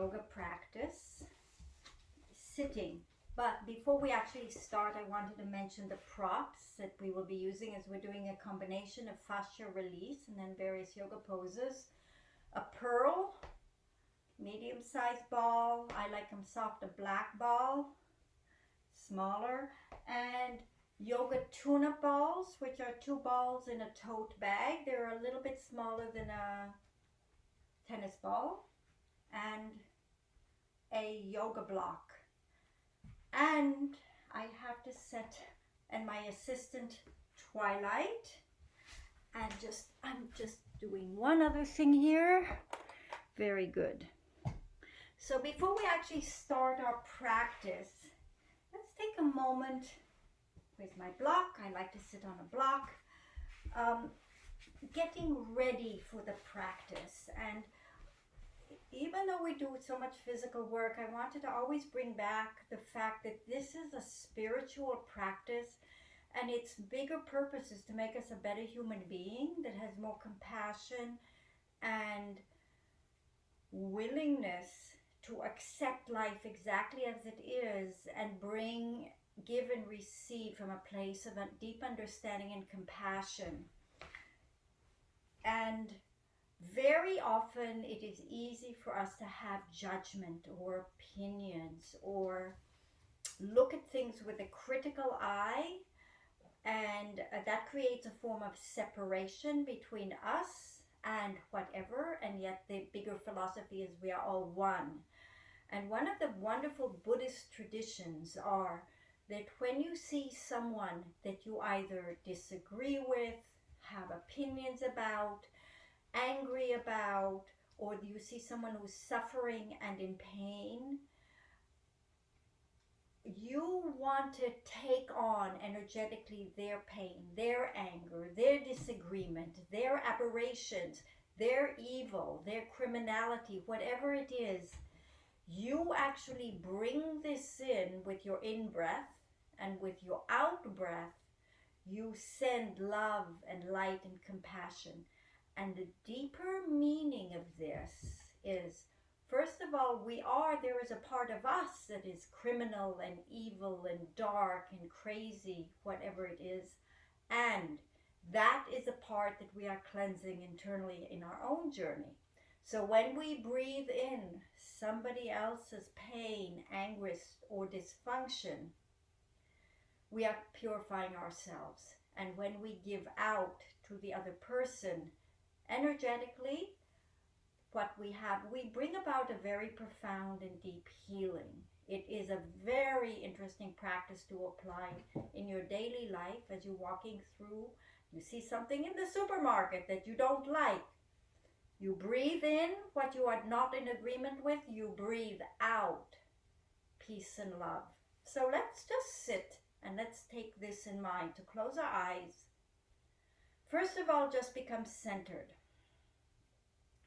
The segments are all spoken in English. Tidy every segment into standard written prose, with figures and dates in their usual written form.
yoga practice, sitting. But before we actually start, I wanted to mention the props that we will be using as we're doing a combination of fascia release and then various yoga poses. A pearl, medium-sized ball. I like them soft, a black ball, smaller, and yoga tune-up balls, which are 2 balls in a tote bag. They're a little bit smaller than a tennis ball, and a yoga block. And I have to set, and my assistant Twilight, and I'm just doing one other thing here. Very good. So before we actually start our practice, let's take a moment. With my block, I like to sit on a block, getting ready for the practice. And even though we do so much physical work, I wanted to always bring back the fact that this is a spiritual practice, and its bigger purpose is to make us a better human being that has more compassion and willingness to accept life exactly as it is and give and receive from a place of a deep understanding and compassion. And very often it is easy for us to have judgment or opinions or look at things with a critical eye, and that creates a form of separation between us and whatever, and yet the bigger philosophy is we are all one. And one of the wonderful Buddhist traditions are that when you see someone that you either disagree with, have opinions about, angry about, or you see someone who's suffering and in pain, you want to take on energetically their pain, their anger, their disagreement, their aberrations, their evil, their criminality, whatever it is. You actually bring this in with your in-breath, and with your out-breath, you send love and light and compassion. And the deeper meaning of this is, first of all, there is a part of us that is criminal and evil and dark and crazy, whatever it is. And that is a part that we are cleansing internally in our own journey. So when we breathe in somebody else's pain, anguish, or dysfunction, we are purifying ourselves. And when we give out to the other person, energetically, what we have, we bring about a very profound and deep healing. It is a very interesting practice to apply in your daily life as you're walking through. You see something in the supermarket that you don't like. You breathe in what you are not in agreement with. You breathe out peace and love. So let's just sit and let's take this in mind, to close our eyes. First of all, just become centered.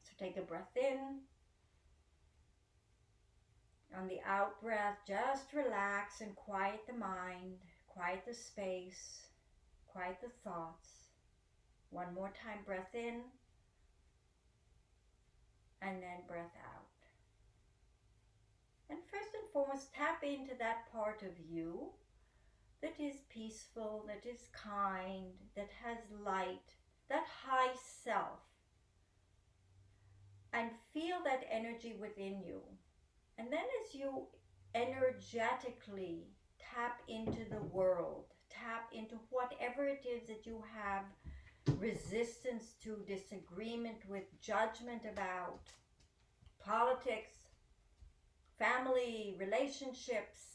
So take a breath in. On the out breath, just relax and quiet the mind, quiet the space, quiet the thoughts. One more time, breath in, and then breath out. And first and foremost, tap into that part of you that is peaceful, that is kind, that has light, that high self. And feel that energy within you. And then as you energetically tap into the world, tap into whatever it is that you have resistance to, disagreement with, judgment about, politics, family, relationships,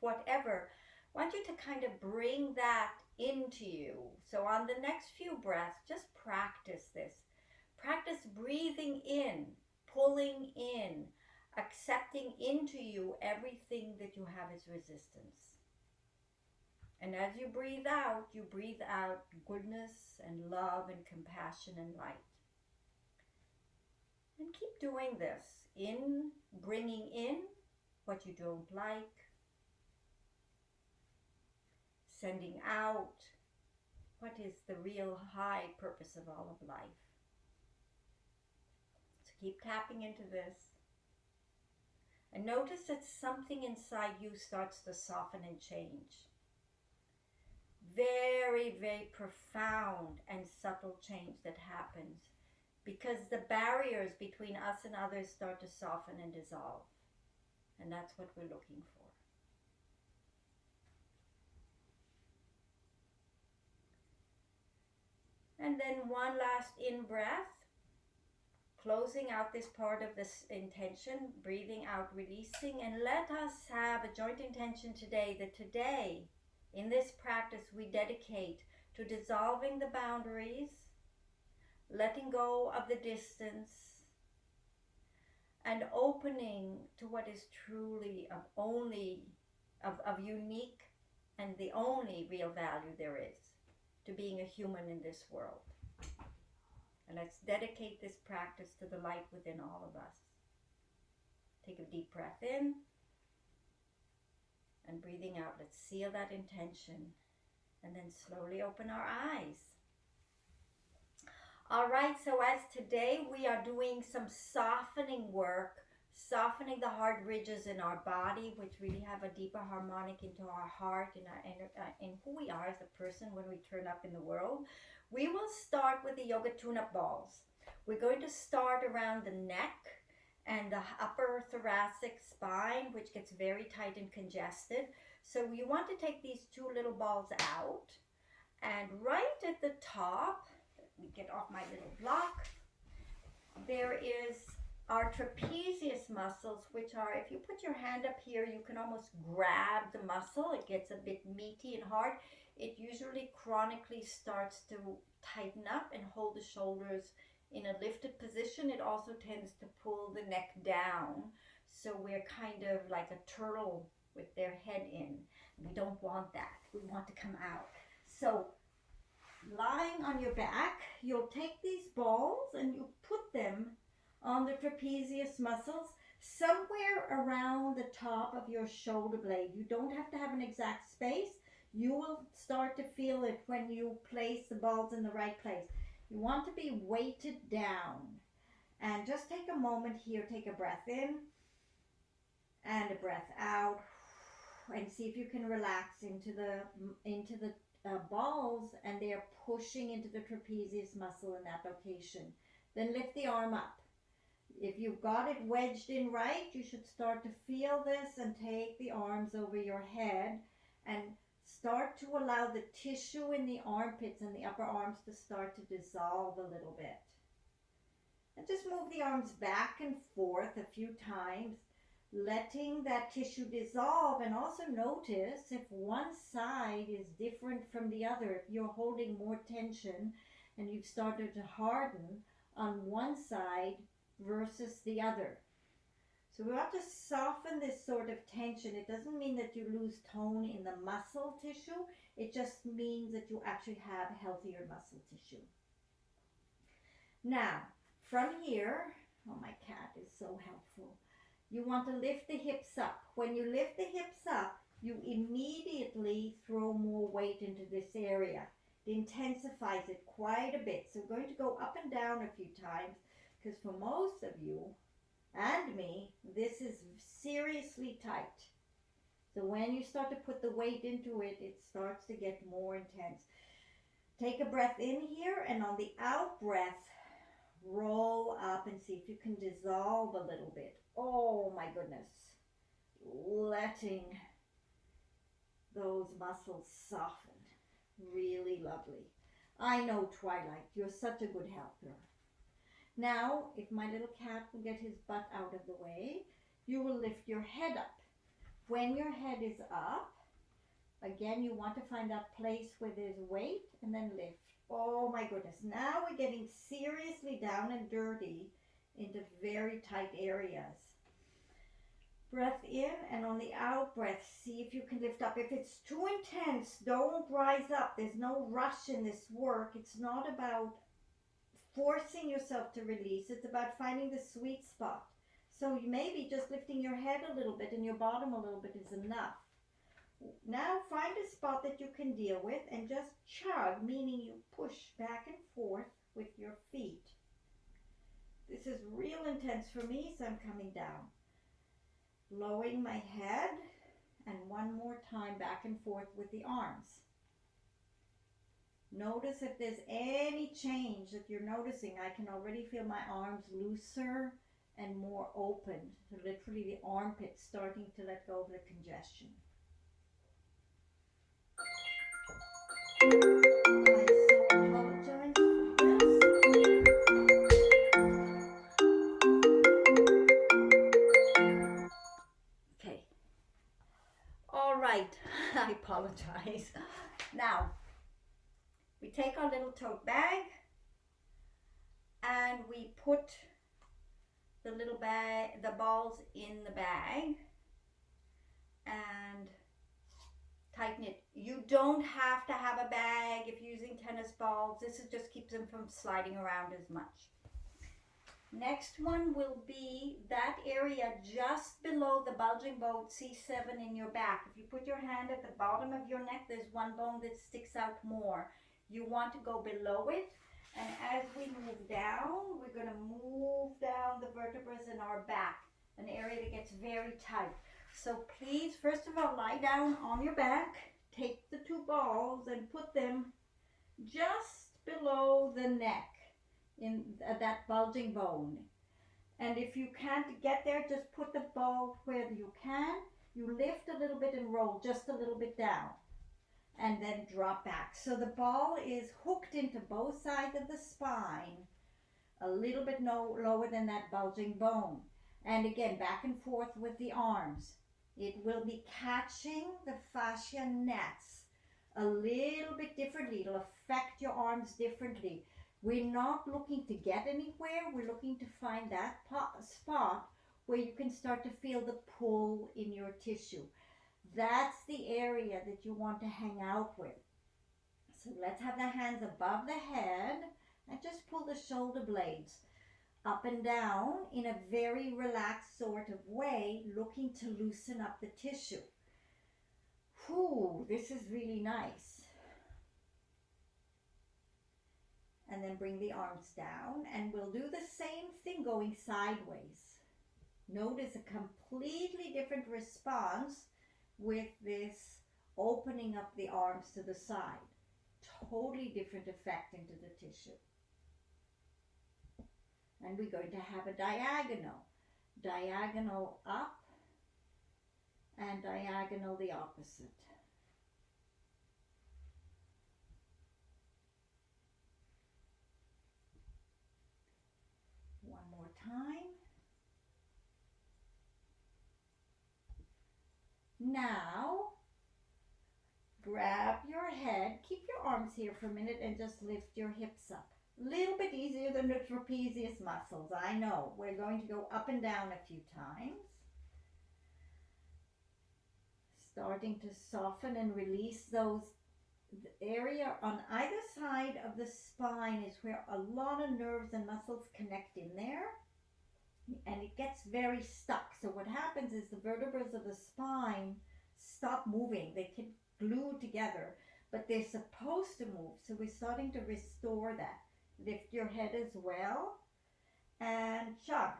whatever, I want you to kind of bring that into you. So on the next few breaths, just practice this. Practice breathing in, pulling in, accepting into you everything that you have as resistance. And as you breathe out goodness and love and compassion and light. And keep doing this, bringing in what you don't like, sending out what is the real high purpose of all of life. So Keep tapping into this. And notice that something inside you starts to soften and change. Very, very profound and subtle change that happens because the barriers between us and others start to soften and dissolve. And that's what we're looking for. And then one last in-breath, closing out this part of this intention, breathing out, releasing, and let us have a joint intention today that today, in this practice, we dedicate to dissolving the boundaries, letting go of the distance, and opening to what is truly of unique and the only real value there is to being a human in this world. And let's dedicate this practice to the light within all of us. Take a deep breath in and breathing out. Let's seal that intention and then slowly open our eyes. All right, so as today we are doing some softening work, softening the hard ridges in our body, which really have a deeper harmonic into our heart and in who we are as a person when we turn up in the world. We will start with the yoga tune-up balls. We're going to start around the neck and the upper thoracic spine, which gets very tight and congested. So you want to take these two little balls out, and right at the top, let me get off my little block, there is our trapezius muscles, which are, if you put your hand up here, you can almost grab the muscle. It gets a bit meaty and hard. It usually chronically starts to tighten up and hold the shoulders in a lifted position. It also tends to pull the neck down. So we're kind of like a turtle with their head in. We don't want that. We want to come out. So lying on your back, you'll take these balls and you put them on the trapezius muscles somewhere around the top of your shoulder blade. You don't have to have an exact space. You will start to feel it when you place the balls in the right place. You want to be weighted down. And just take a moment here. Take a breath in and a breath out. And see if you can relax into the balls, and they are pushing into the trapezius muscle in that location. Then lift the arm up. If you've got it wedged in right, you should start to feel this and take the arms over your head and start to allow the tissue in the armpits and the upper arms to start to dissolve a little bit. And just move the arms back and forth a few times, letting that tissue dissolve. And also notice if one side is different from the other. If you're holding more tension and you've started to harden on one side versus the other. So we want to soften this sort of tension. It doesn't mean that you lose tone in the muscle tissue. It just means that you actually have healthier muscle tissue. Now, from here, oh, my cat is so helpful. You want to lift the hips up. When you lift the hips up, you immediately throw more weight into this area. It intensifies it quite a bit. So we're going to go up and down a few times, because for most of you and me, this is seriously tight. So when you start to put the weight into it, it starts to get more intense. Take a breath in here, and on the out breath, roll up and see if you can dissolve a little bit. Oh my goodness. Letting those muscles soften. Really lovely. I know, Twilight, you're such a good helper. Now, if my little cat will get his butt out of the way, you will lift your head up. When your head is up, again, you want to find that place where there's weight and then lift. Oh my goodness. Now we're getting seriously down and dirty into very tight areas. Breath in, and on the out breath, see if you can lift up. If it's too intense, don't rise up. There's no rush in this work. It's not about forcing yourself to release. It's about finding the sweet spot. So maybe just lifting your head a little bit and your bottom a little bit is enough. Now find a spot that you can deal with and just chug, meaning you push back and forth with your feet. This is real intense for me, so I'm coming down. Lowering my head, and one more time back and forth with the arms. Notice if there's any change that you're noticing. I can already feel my arms looser and more open. So literally the armpits starting to let go of the congestion. I so apologize for this. Okay. All right. I apologize. Now, we take our little tote bag and we put the little bag, the balls in the bag and tighten it. You don't have to have a bag if you're using tennis balls. This is just keeps them from sliding around as much. Next one will be that area just below the bulging bone C7 in your back. If you put your hand at the bottom of your neck, there's one bone that sticks out more. You want to go below it. And as we move down, we're going to move down the vertebrae in our back, an area that gets very tight. So please, first of all, lie down on your back, take the two balls and put them just below the neck in that bulging bone. And if you can't get there, just put the ball where you can. You lift a little bit and roll just a little bit down. And then drop back. So the ball is hooked into both sides of the spine, a little bit lower than that bulging bone. And again, back and forth with the arms. It will be catching the fascia nets a little bit differently. It'll affect your arms differently. We're not looking to get anywhere. We're looking to find that spot where you can start to feel the pull in your tissue. That's the area that you want to hang out with. So let's have the hands above the head and just pull the shoulder blades up and down in a very relaxed sort of way, looking to loosen up the tissue. Whew, this is really nice. And then bring the arms down and we'll do the same thing going sideways. Notice a completely different response with this opening up the arms to the side. Totally different effect into the tissue. And we're going to have a diagonal. Diagonal up and diagonal the opposite. One more time. Now, grab your head, keep your arms here for a minute and just lift your hips up. A little bit easier than the trapezius muscles, I know. We're going to go up and down a few times. Starting to soften and release those. The area on either side of the spine is where a lot of nerves and muscles connect in there. And it gets very stuck. So what happens is the vertebrae of the spine stop moving. They can glue together, but they're supposed to move. So we're starting to restore that. Lift your head as well and chug.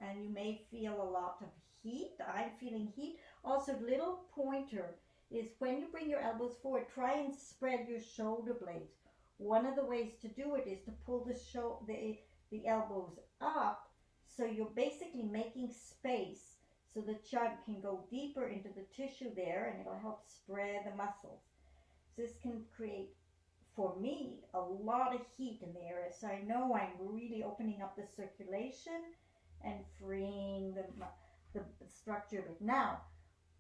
And you may feel a lot of heat. I'm feeling heat. Also, little pointer is when you bring your elbows forward, try and spread your shoulder blades. One of the ways to do it is to pull the elbows up, so you're basically making space so the chug can go deeper into the tissue there and it'll help spread the muscles. This can create, for me, a lot of heat in the area, so I know I'm really opening up the circulation and freeing the structure. But now,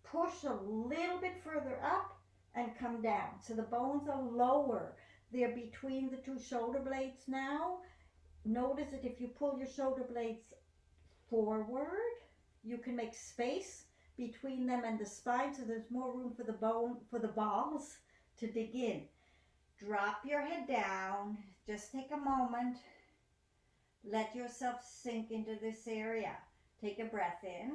push a little bit further up and come down. So the bones are lower. They're between the two shoulder blades now. Notice that if you pull your shoulder blades forward, you can make space between them and the spine, so there's more room for the balls to dig in. Drop your head down. Just take a moment. Let yourself sink into this area. Take a breath in.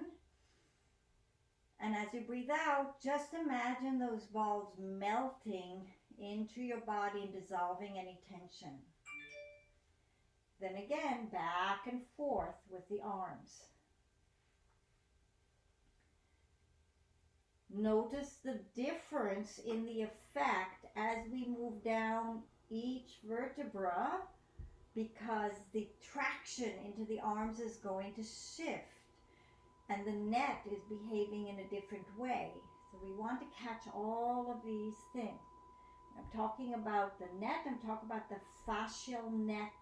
And as you breathe out, just imagine those balls melting into your body and dissolving any tension. Then again, back and forth with the arms. Notice the difference in the effect as we move down each vertebra, because the traction into the arms is going to shift and the net is behaving in a different way. So we want to catch all of these things. I'm talking about the net, I'm talking about the fascial net,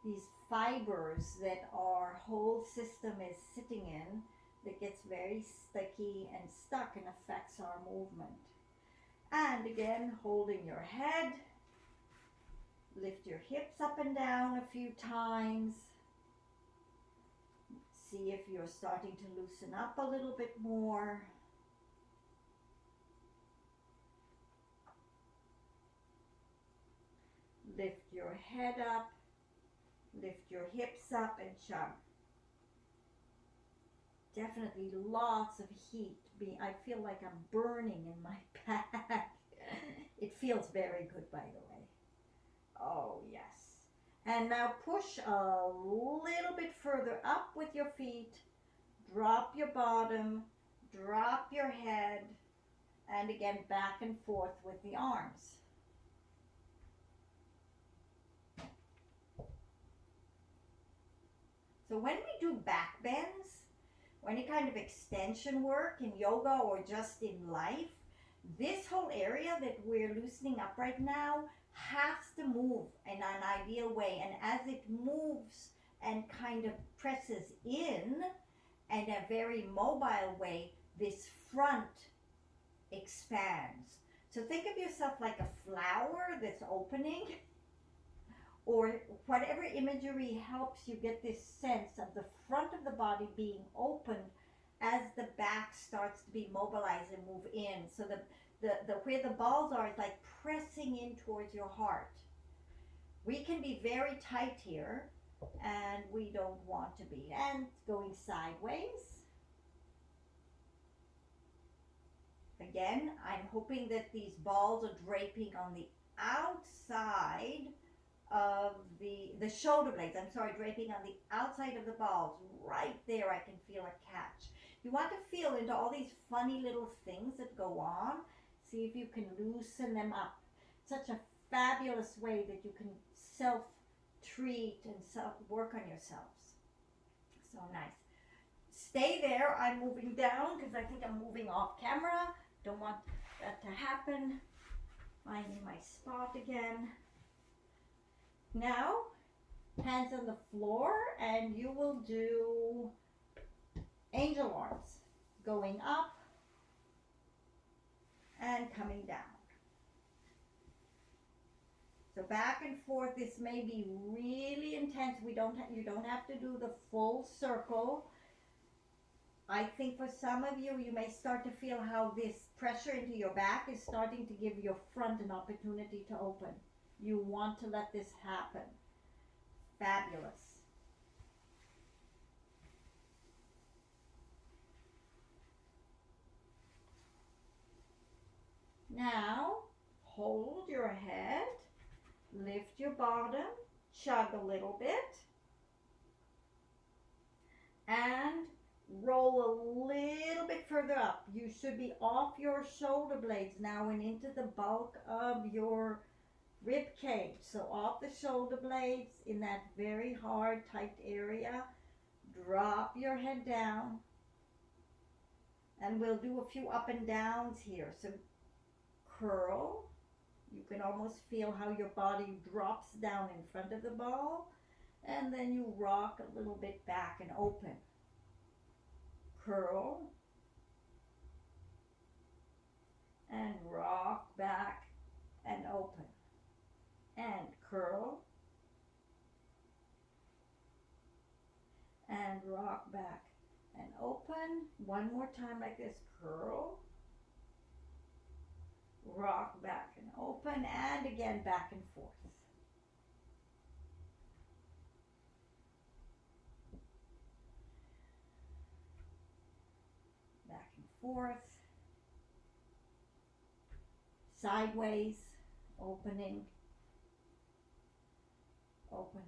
these fibers that our whole system is sitting in, that gets very sticky and stuck and affects our movement. And again, holding your head, lift your hips up and down a few times. See if you're starting to loosen up a little bit more. Lift your head up, lift your hips up and chug. Definitely lots of heat. I feel like I'm burning in my back. It feels very good, by the way. Oh, yes. And now push a little bit further up with your feet. Drop your bottom, drop your head, and again back and forth with the arms. So when we do back bends, or any kind of extension work in yoga or just in life, this whole area that we're loosening up right now has to move in an ideal way. And as it moves and kind of presses in a very mobile way, this front expands. So think of yourself like a flower that's opening, or whatever imagery helps you get this sense of the front of the body being opened as the back starts to be mobilized and move in. So the where the balls are is like pressing in towards your heart. We can be very tight here, and we don't want to be. And going sideways. Again, I'm hoping that these balls are draping on the outside of the shoulder blades. I'm sorry, draping on the outside of the balls. Right there, I can feel a catch. You want to feel into all these funny little things that go on. See if you can loosen them up. Such a fabulous way that you can self-treat and self-work on yourselves. So nice. Stay there. I'm moving down because I think I'm moving off camera. Don't want that to happen. Finding my spot again. Now, hands on the floor, and you will do angel arms, going up and coming down. So back and forth. This may be really intense. You don't have to do the full circle. I think for some of you, you may start to feel how this pressure into your back is starting to give your front an opportunity to open. You want to let this happen. Fabulous. Now, hold your head, lift your bottom, chug a little bit, and roll a little bit further up. You should be off your shoulder blades now and into the bulk of your rib cage. So off the shoulder blades in that very hard, tight area. Drop your head down. And we'll do a few up and downs here. So curl. You can almost feel how your body drops down in front of the ball. And then you rock a little bit back and open. Curl. And rock back and open. And curl. And rock back and open. One more time like this. Curl. Rock back and open. And again back and forth. Back and forth. Sideways. Opening. Opening.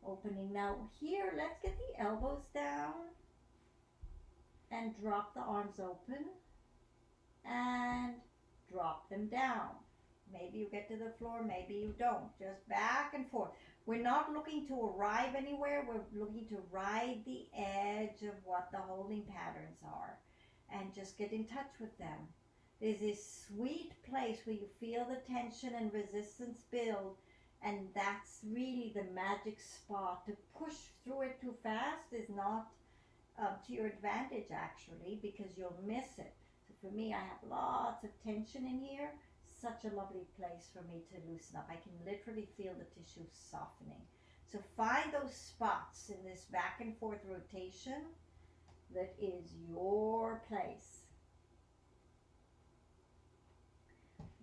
Opening. Now here, let's get the elbows down and drop the arms open and drop them down. Maybe you get to the floor, maybe you don't. Just back and forth. We're not looking to arrive anywhere. We're looking to ride the edge of what the holding patterns are and just get in touch with them. There's this sweet place where you feel the tension and resistance build, and that's really the magic spot. To push through it too fast is not to your advantage, actually, because you'll miss it. So for me, I have lots of tension in here. Such a lovely place for me to loosen up. I can literally feel the tissue softening. So find those spots in this back and forth rotation that is your place.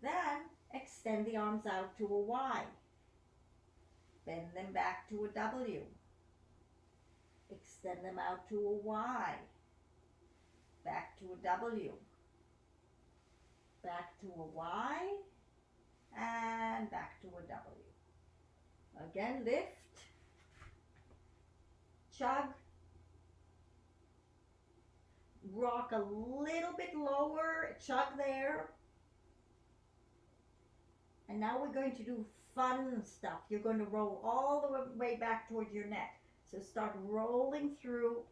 Then extend the arms out to a Y. Bend them back to a W. Extend them out to a Y. Back to a W. Back to a Y. And back to a W. Again, lift. Chug. Rock a little bit lower. Chug there. And now we're going to do fun stuff. You're going to roll all the way back towards your neck. So start rolling through,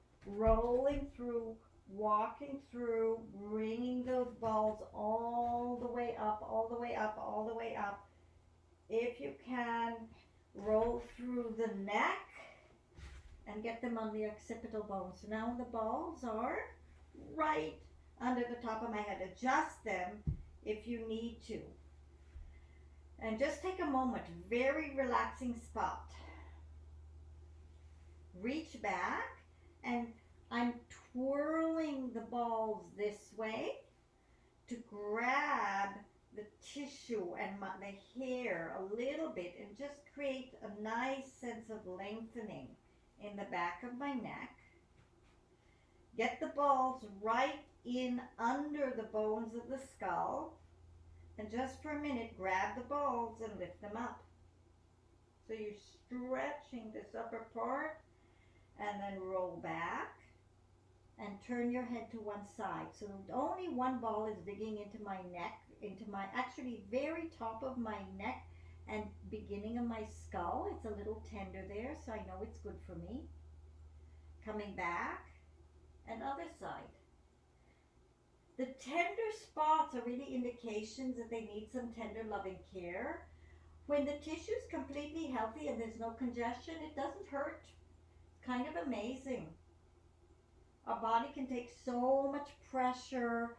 walking through, bringing those balls all the way up, all the way up, all the way up. If you can, roll through the neck and get them on the occipital bone. So now the balls are right under the top of my head. Adjust them if you need to. And just take a moment, very relaxing spot. Reach back, and I'm twirling the balls this way to grab the tissue and the hair a little bit and just create a nice sense of lengthening in the back of my neck. Get the balls right in under the bones of the skull. And just for a minute, grab the balls and lift them up. So you're stretching this upper part, and then roll back and turn your head to one side. So only one ball is digging into my neck, into my actually very top of my neck and beginning of my skull. It's a little tender there, so I know it's good for me. Coming back, and other side. The tender spots are really indications that they need some tender loving care. When the tissue is completely healthy and there's no congestion, it doesn't hurt. It's kind of amazing. Our body can take so much pressure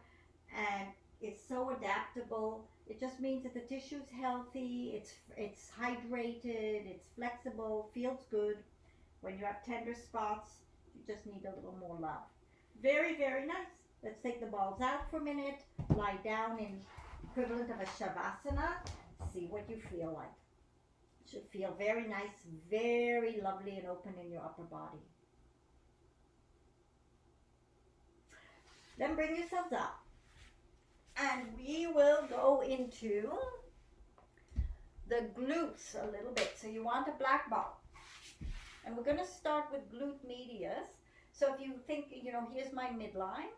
and it's so adaptable. It just means that the tissue is healthy, it's hydrated, it's flexible, feels good. When you have tender spots, you just need a little more love. Very, very nice. Let's take the balls out for a minute, lie down in equivalent of a shavasana, see what you feel like. It should feel very nice, very lovely and open in your upper body. Then bring yourselves up and we will go into the glutes a little bit. So you want a black ball. And we're going to start with glute medius. So if you think, here's my midline.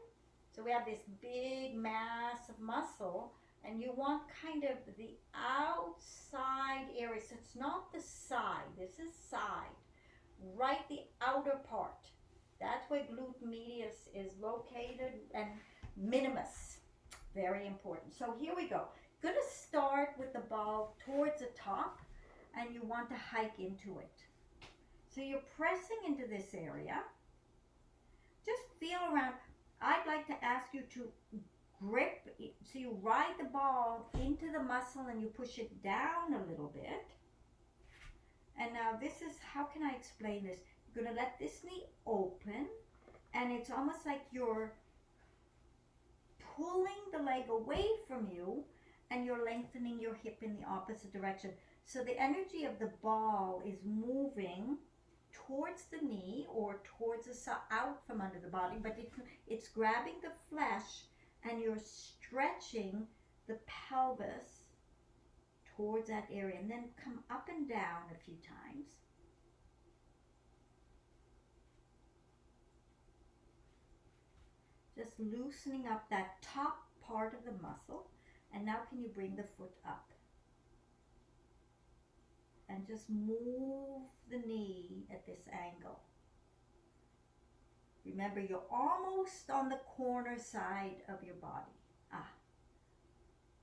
So we have this big mass of muscle, and you want kind of the outside area. So it's not the side. This is side. Right the outer part. That's where glute medius is located, and minimus. Very important. So here we go. Going to start with the ball towards the top, and you want to hike into it. So you're pressing into this area. Just feel around. I'd like to ask you to grip, so you ride the ball into the muscle and you push it down a little bit. And now this is, how can I explain this? You're going to let this knee open, and it's almost like you're pulling the leg away from you and you're lengthening your hip in the opposite direction. So the energy of the ball is moving towards the knee or towards the out from under the body, but it's grabbing the flesh and you're stretching the pelvis towards that area, and then come up and down a few times. Just loosening up that top part of the muscle. And now can you bring the foot up? And just move the knee at this angle. Remember, you're almost on the corner side of your body.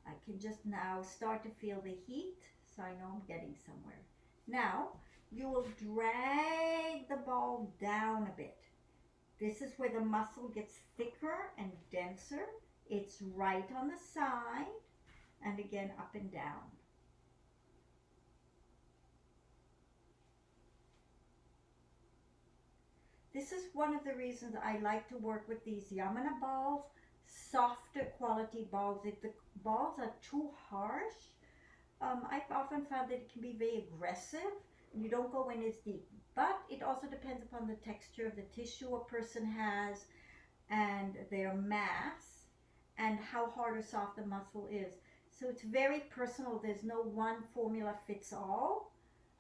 I can just now start to feel the heat, so I know I'm getting somewhere. Now, you will drag the ball down a bit. This is where the muscle gets thicker and denser. It's right on the side, and again, up and down. This is one of the reasons I like to work with these Yamana balls, softer quality balls. If the balls are too harsh, I've often found that it can be very aggressive and you don't go in as deep. But it also depends upon the texture of the tissue a person has and their mass and how hard or soft the muscle is. So it's very personal. There's no one formula fits all.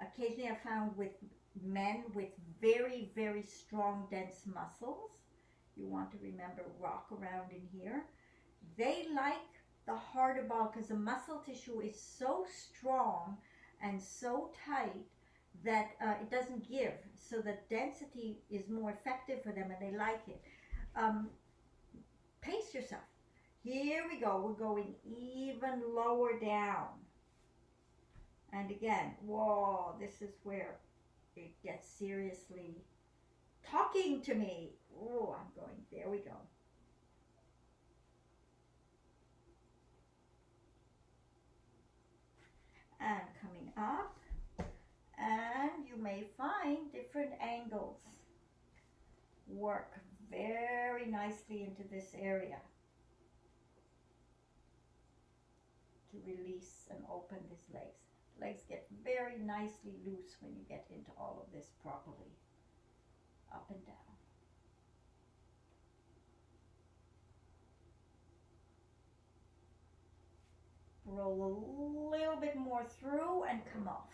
Occasionally I found with men with very, very strong, dense muscles, you want to remember rock around in here. They like the harder ball because the muscle tissue is so strong and so tight that it doesn't give. So the density is more effective for them and they like it. Pace yourself. Here we go. We're going even lower down. And again, whoa, this is where it gets seriously talking to me. Oh, I'm going, there we go. And coming up, and you may find different angles work very nicely into this area to release and open these legs. Legs get very nicely loose when you get into all of this properly. Up and down. Roll a little bit more through and come off.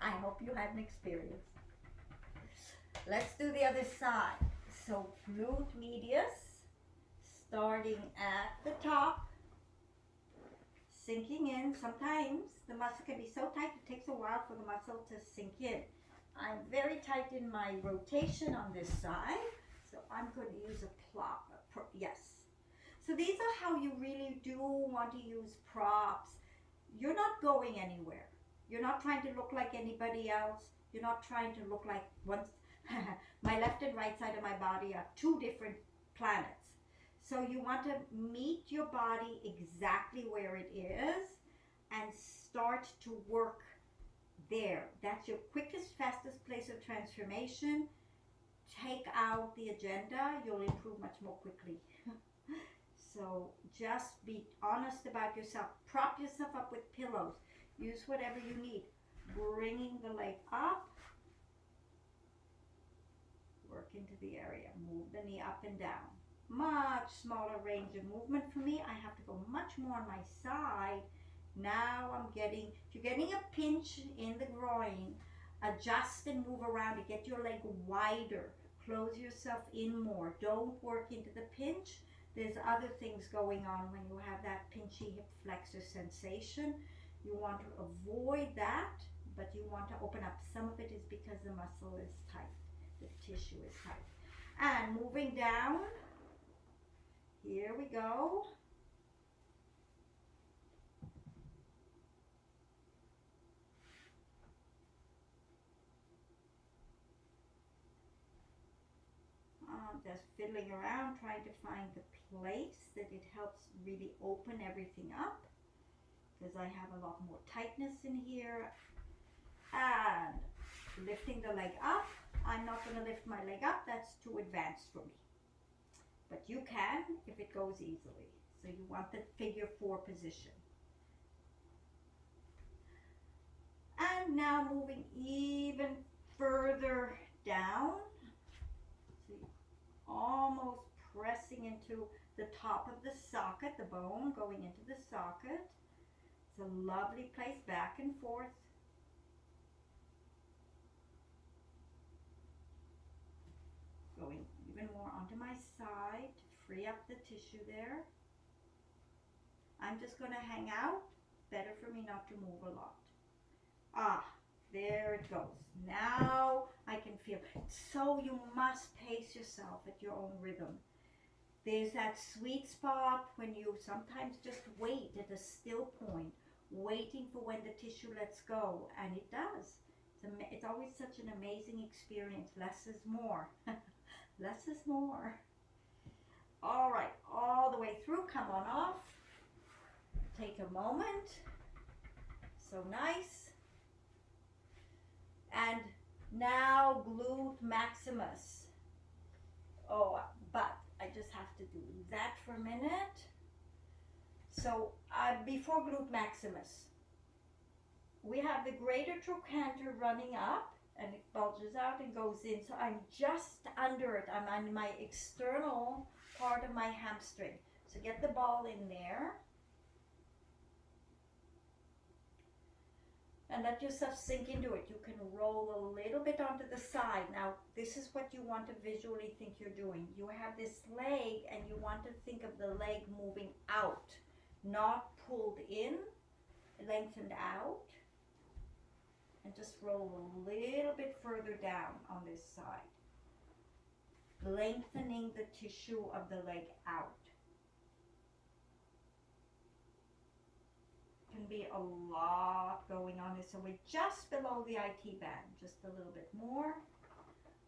I hope you had an experience. Let's do the other side. So glute medius, starting at the top, sinking in. Sometimes the muscle can be so tight it takes a while for the muscle to sink in. I'm very tight in my rotation on this side, so I'm going to use a prop. Yes. So these are how you really do want to use props. You're not going anywhere. You're not trying to look like anybody else. You're not trying to look like once. My left and right side of my body are two different planets. So you want to meet your body exactly where it is and start to work there. That's your quickest, fastest place of transformation. Take out the agenda, you'll improve much more quickly. So just be honest about yourself. Prop yourself up with pillows. Use whatever you need. Bringing the leg up. Work into the area. Move the knee up and down. Much smaller range of movement for me. I have to go much more on my side. Now I'm getting, if you're getting a pinch in the groin, adjust and move around to get your leg wider. Close yourself in more. Don't work into the pinch. There's other things going on when you have that pinchy hip flexor sensation. You want to avoid that, but you want to open up. Some of it is because the muscle is tight. The tissue is tight. And moving down. Here we go. Just fiddling around, trying to find the place that it helps really open everything up, because I have a lot more tightness in here. And lifting the leg up. I'm not going to lift my leg up. That's too advanced for me. But you can if it goes easily. So you want the figure 4 position. And now moving even further down. So almost pressing into the top of the socket, the bone going into the socket. It's a lovely place, back and forth. onto my side to free up the tissue there. I'm just going to hang out. Better for me not to move a lot. Ah, there it goes. Now I can feel. So you must pace yourself at your own rhythm. There's that sweet spot when you sometimes just wait at a still point, waiting for when the tissue lets go, and it does. It's always such an amazing experience. Less is more. Less is more. All right, all the way through. Come on off. Take a moment. So nice. And now glute maximus. Oh, but I just have to do that for a minute. So before glute maximus, we have the greater trochanter running up, and it bulges out and goes in. So I'm just under it. I'm on my external part of my hamstring. So get the ball in there. And let yourself sink into it. You can roll a little bit onto the side. Now, this is what you want to visually think you're doing. You have this leg, and you want to think of the leg moving out, not pulled in, lengthened out. And just roll a little bit further down on this side, lengthening the tissue of the leg out. Can be a lot going on here. So we're just below the IT band, just a little bit more.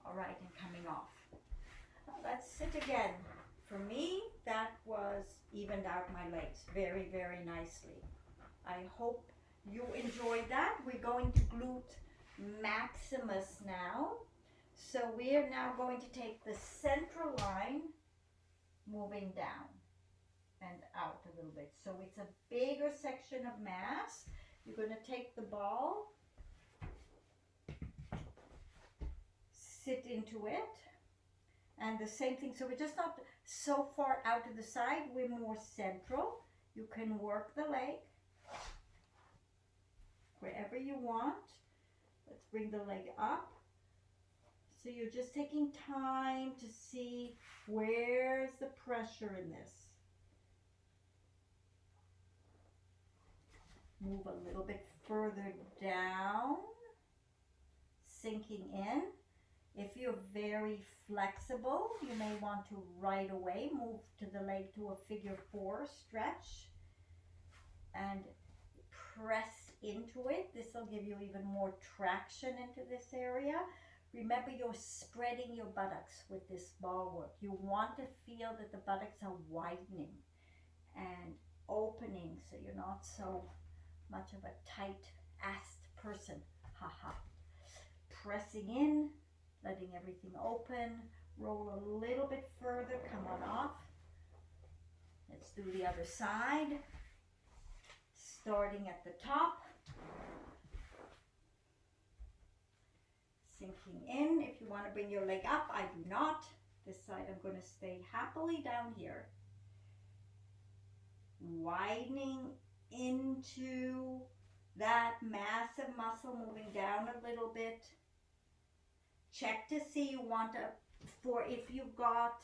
All right, and coming off. Now let's sit again. For me, that was evened out my legs very, very nicely. I hope you enjoyed that. We're going to glute maximus now. So we're now going to take the central line, moving down and out a little bit. So it's a bigger section of mass. You're going to take the ball, sit into it, and the same thing. So we're just not so far out to the side, we're more central. You can work the leg wherever you want. Let's bring the leg up. So you're just taking time to see where's the pressure in this. Move a little bit further down, sinking in. If you're very flexible, you may want to right away move to the leg to a figure 4 stretch and press into it. This will give you even more traction into this area. Remember, you're spreading your buttocks with this ball work. You want to feel that the buttocks are widening and opening, so you're not so much of a tight-assed person. Haha. Pressing in, letting everything open. Roll a little bit further. Come on off. Let's do the other side. Starting at the top. Sinking in. If you want to bring your leg up, I do not. This side I'm going to stay happily down here. Widening into that massive muscle, moving down a little bit. Check to see you want to, for if you've got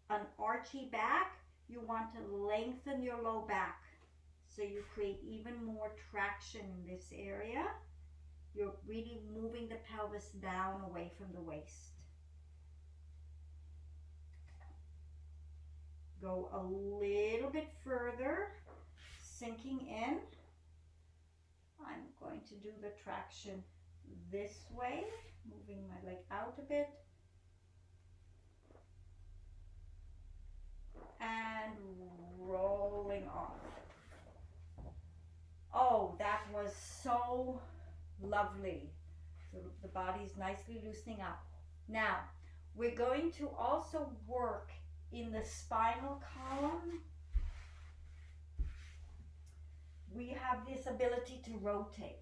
an archy back, you want to lengthen your low back so you create even more traction in this area. You're really moving the pelvis down away from the waist. Go a little bit further, sinking in. I'm going to do the traction this way, moving my leg out a bit. And rolling off. Oh, that was so lovely. The body's nicely loosening up. Now, we're going to also work in the spinal column. We have this ability to rotate.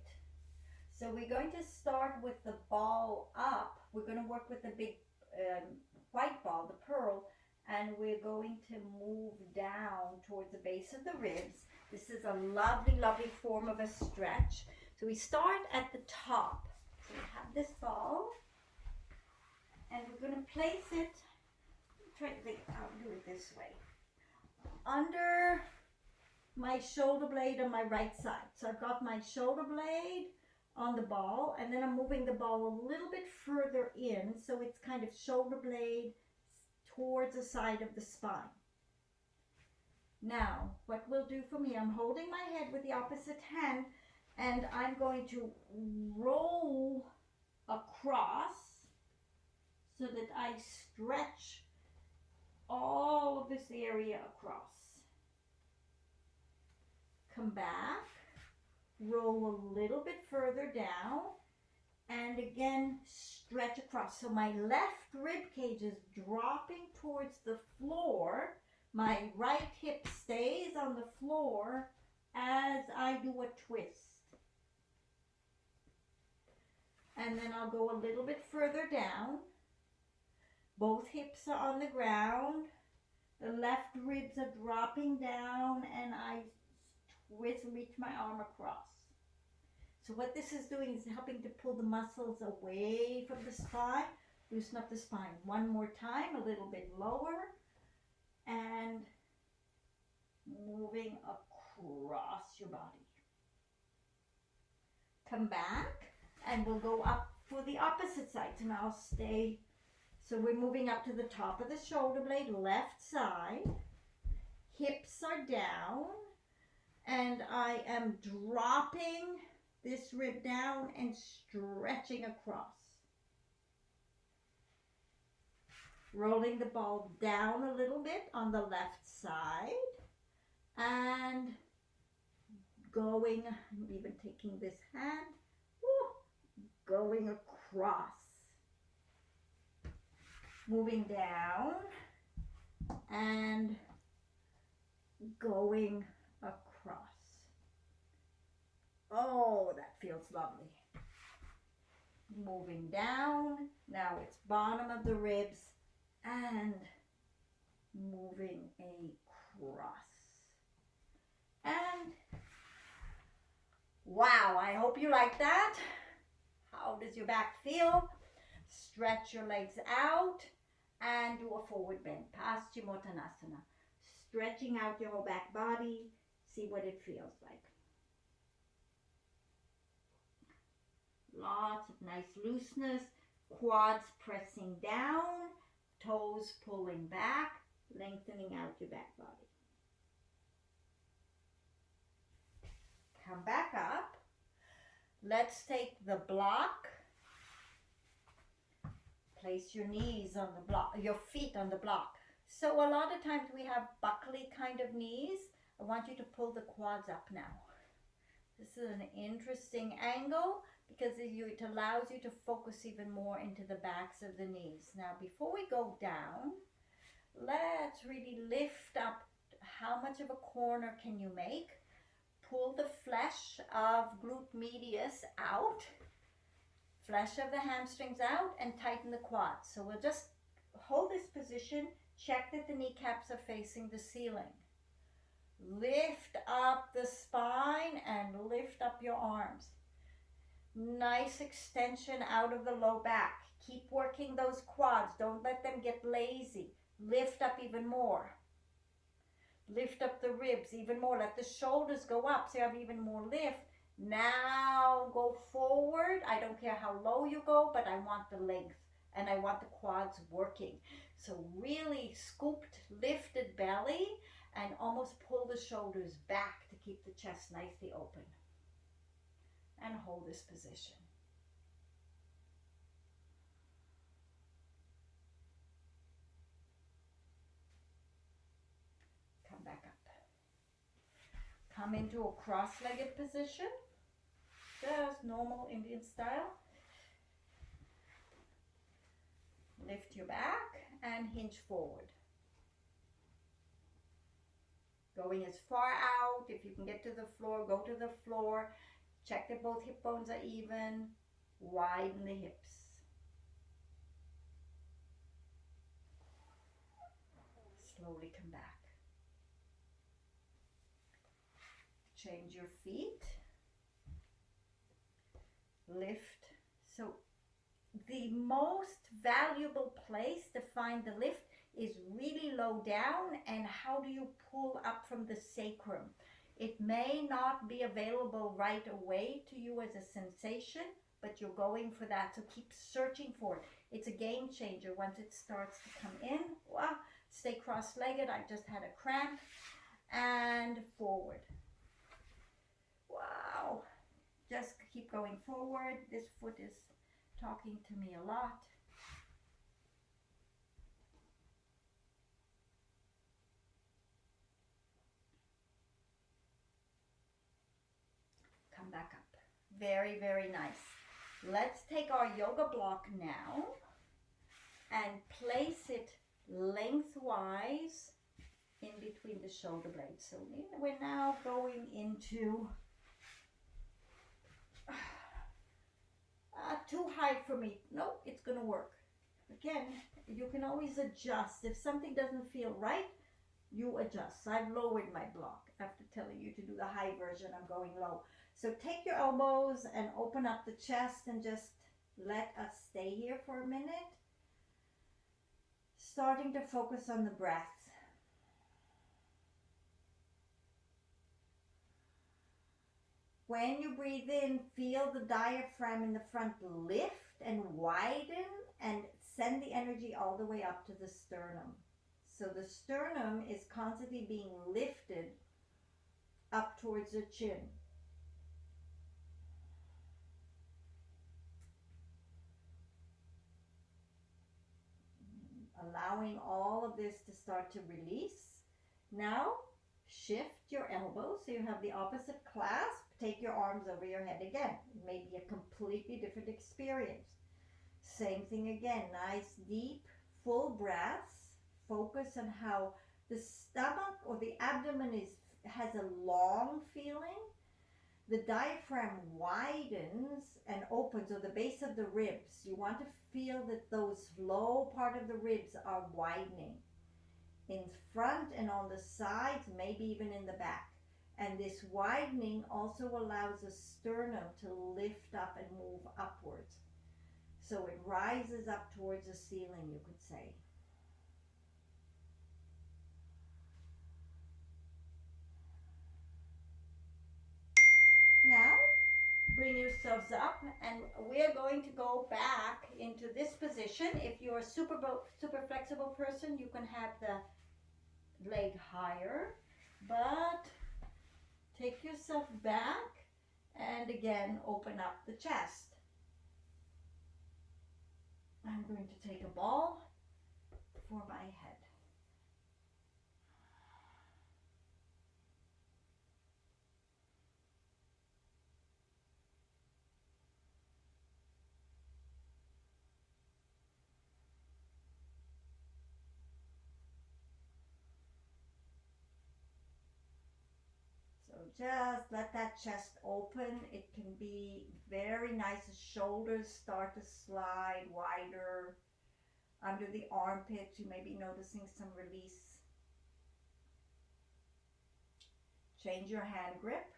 So we're going to start with the ball up. We're going to work with the big white ball, the pearl, and we're going to move down towards the base of the ribs. This is a lovely, lovely form of a stretch. So we start at the top. So we have this ball, and we're going to place it try to think, I'll do it this way. Under my shoulder blade on my right side. So I've got my shoulder blade on the ball, and then I'm moving the ball a little bit further in, so it's kind of shoulder blade towards the side of the spine. Now, what we'll do from here, I'm holding my head with the opposite hand, and I'm going to roll across so that I stretch all of this area across. Come back, roll a little bit further down, and again stretch across. So my left rib cage is dropping towards the floor. My right hip stays on the floor as I do a twist. And then I'll go a little bit further down. Both hips are on the ground. The left ribs are dropping down, and I reach my arm across. So what this is doing is helping to pull the muscles away from the spine, loosen up the spine. One more time, a little bit lower, and moving across your body. Come back, and we'll go up for the opposite side. So now I'll stay. So we're moving up to the top of the shoulder blade, left side. Hips are down, and I am dropping this rib down and stretching across. Rolling the ball down a little bit on the left side, and going, I'm even taking this hand, going across. Moving down and going across. Oh, that feels lovely. Moving down, now it's bottom of the ribs and moving across. And wow, I hope you like that. How does your back feel? Stretch your legs out and do a forward bend, Paschimottanasana. Stretching out your whole back body, see what it feels like. Lots of nice looseness, quads pressing down, toes pulling back, lengthening out your back body. Come back up. Let's take the block. Place your knees on the block, your feet on the block. So a lot of times we have buckly kind of knees. I want you to pull the quads up now. This is an interesting angle because it allows you to focus even more into the backs of the knees. Now, before we go down, let's really lift up. How much of a corner can you make? Pull the flesh of glute medius out. Flesh of the hamstrings out, and tighten the quads. So we'll just hold this position, check that the kneecaps are facing the ceiling. Lift up the spine and lift up your arms. Nice extension out of the low back. Keep working those quads. Don't let them get lazy. Lift up even more. Lift up the ribs even more. Let the shoulders go up so you have even more lift. Now go forward. I don't care how low you go, but I want the length and I want the quads working. So really scooped, lifted belly and almost pull the shoulders back to keep the chest nicely open. And hold this position. Come back up. Come into a cross-legged position. Just normal Indian style. Lift your back and hinge forward. Going as far out, if you can get to the floor, go to the floor. Check that both hip bones are even. Widen the hips. Slowly come back. Change your feet. Lift. So the most valuable place to find the lift is really low down, and how do you pull up from the sacrum. It may not be available right away to you as a sensation, but you're going for that, so keep searching for it. It's a game changer once it starts to come in. Wow. Stay cross-legged. I just had a cramp. And forward. Wow. Just keep going forward. This foot is talking to me a lot. Come back up. Very, very nice. Let's take our yoga block now and place it lengthwise in between the shoulder blades. So we're now going into too high for me. Nope, it's gonna work. Again, you can always adjust. If something doesn't feel right, you adjust. I've lowered my block after telling you to do the high version. I'm going low. So take your elbows and open up the chest and just let us stay here for a minute. Starting to focus on the breath. When you breathe in, feel the diaphragm in the front lift and widen and send the energy all the way up to the sternum. So the sternum is constantly being lifted up towards the chin. Allowing all of this to start to release. Now, shift your elbows so you have the opposite clasp. Take your arms over your head again. It may be a completely different experience. Same thing again. Nice, deep, full breaths. Focus on how the stomach or the abdomen has a long feeling. The diaphragm widens and opens, or the base of the ribs. You want to feel that those low part of the ribs are widening. In front and on the sides, maybe even in the back. And this widening also allows the sternum to lift up and move upwards. So it rises up towards the ceiling, you could say. Now, bring yourselves up, and we're going to go back into this position. If you're a super flexible person, you can have the leg higher, but take yourself back and again open up the chest. I'm going to take a ball for my head. Just let that chest open. It can be very nice as shoulders start to slide wider. Under the armpits, you may be noticing some release. Change your hand grip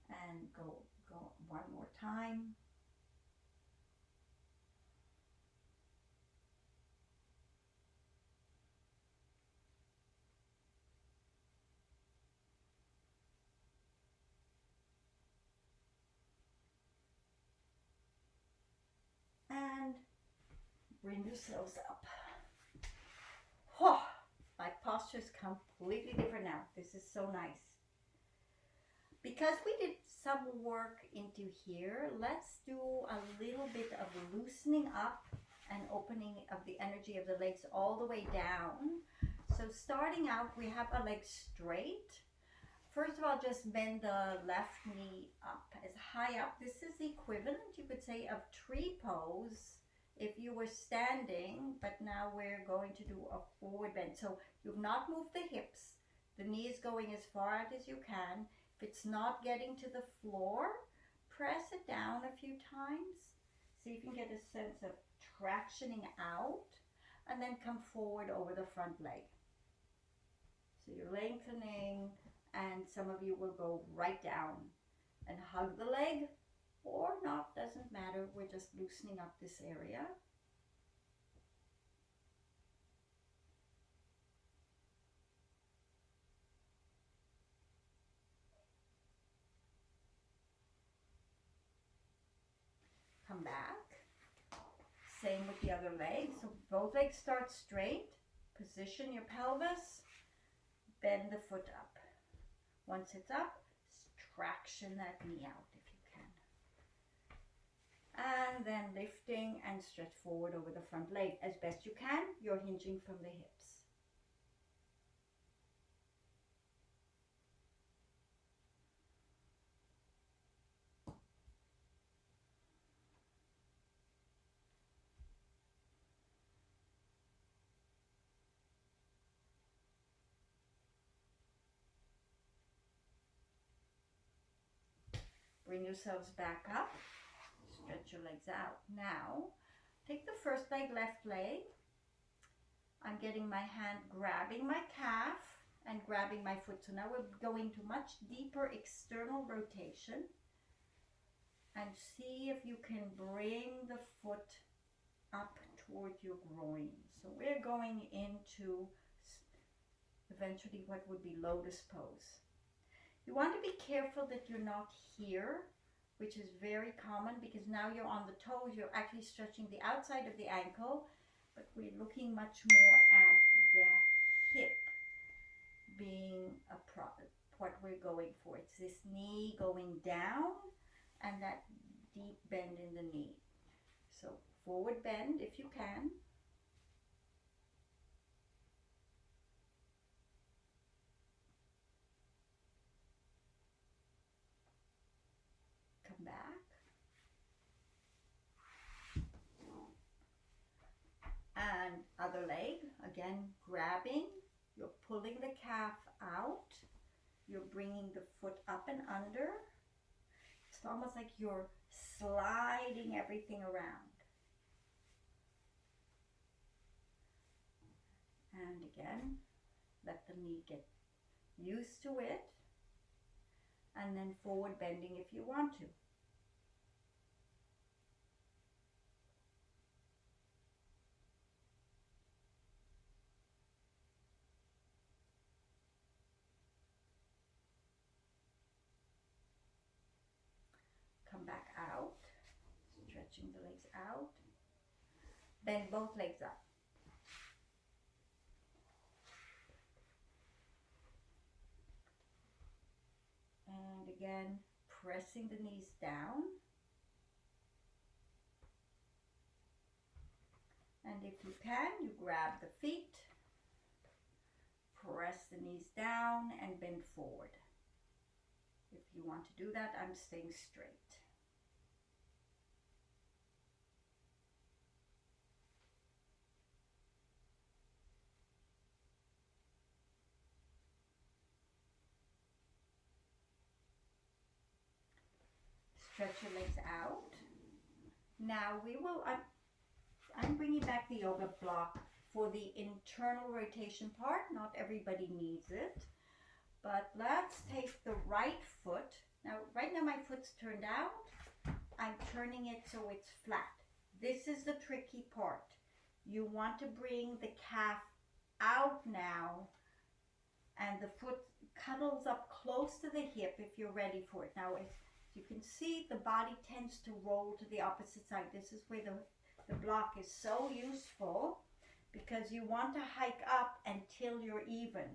and go one more time. And bring yourselves up. Oh, my posture is completely different now. This is so nice. Because we did some work into here, let's do a little bit of loosening up and opening of the energy of the legs all the way down. So starting out, we have a leg straight. First of all, just bend the left knee up as high up. This is the equivalent, you could say, of tree pose if you were standing, but now we're going to do a forward bend. So you've not moved the hips. The knee is going as far out as you can. If it's not getting to the floor, press it down a few times. See if you can get a sense of tractioning out, and then come forward over the front leg. So you're lengthening, and some of you will go right down and hug the leg, or not, doesn't matter. We're just loosening up this area. come back. Same with the other leg. So both legs start straight. Position your pelvis. Bend the foot up. Once it's up, traction that knee out if you can. And then lifting and stretch forward over the front leg as best you can. You're hinging from the hips. Bring yourselves back up. Stretch your legs out. Now, take the first leg, left leg. I'm getting my hand grabbing my calf and grabbing my foot. So now we're going to much deeper external rotation. And see if you can bring the foot up toward your groin. So we're going into eventually what would be lotus pose. You want to be careful that you're not here, which is very common because now you're on the toes, you're actually stretching the outside of the ankle, but we're looking much more at the hip being what we're going for. It's this knee going down and that deep bend in the knee. So forward bend if you can. Come back. And other leg, again grabbing. You're pulling the calf out. You're bringing the foot up and under. It's almost like you're sliding everything around. And again, let the knee get used to it. And then forward bending if you want to. Come back out, stretching the legs out. Bend both legs up. And again, pressing the knees down. And if you can, you grab the feet, press the knees down and bend forward. If you want to do that, I'm staying straight. Stretch your legs out. Now I'm bringing back the yoga block for the internal rotation part. Not everybody needs it, but let's take the right foot. Now, right now my foot's turned out. I'm turning it so it's flat. This is the tricky part. You want to bring the calf out now, and the foot cuddles up close to the hip if you're ready for it. Now, as you can see, the body tends to roll to the opposite side. This is where the block is so useful because you want to hike up until you're even.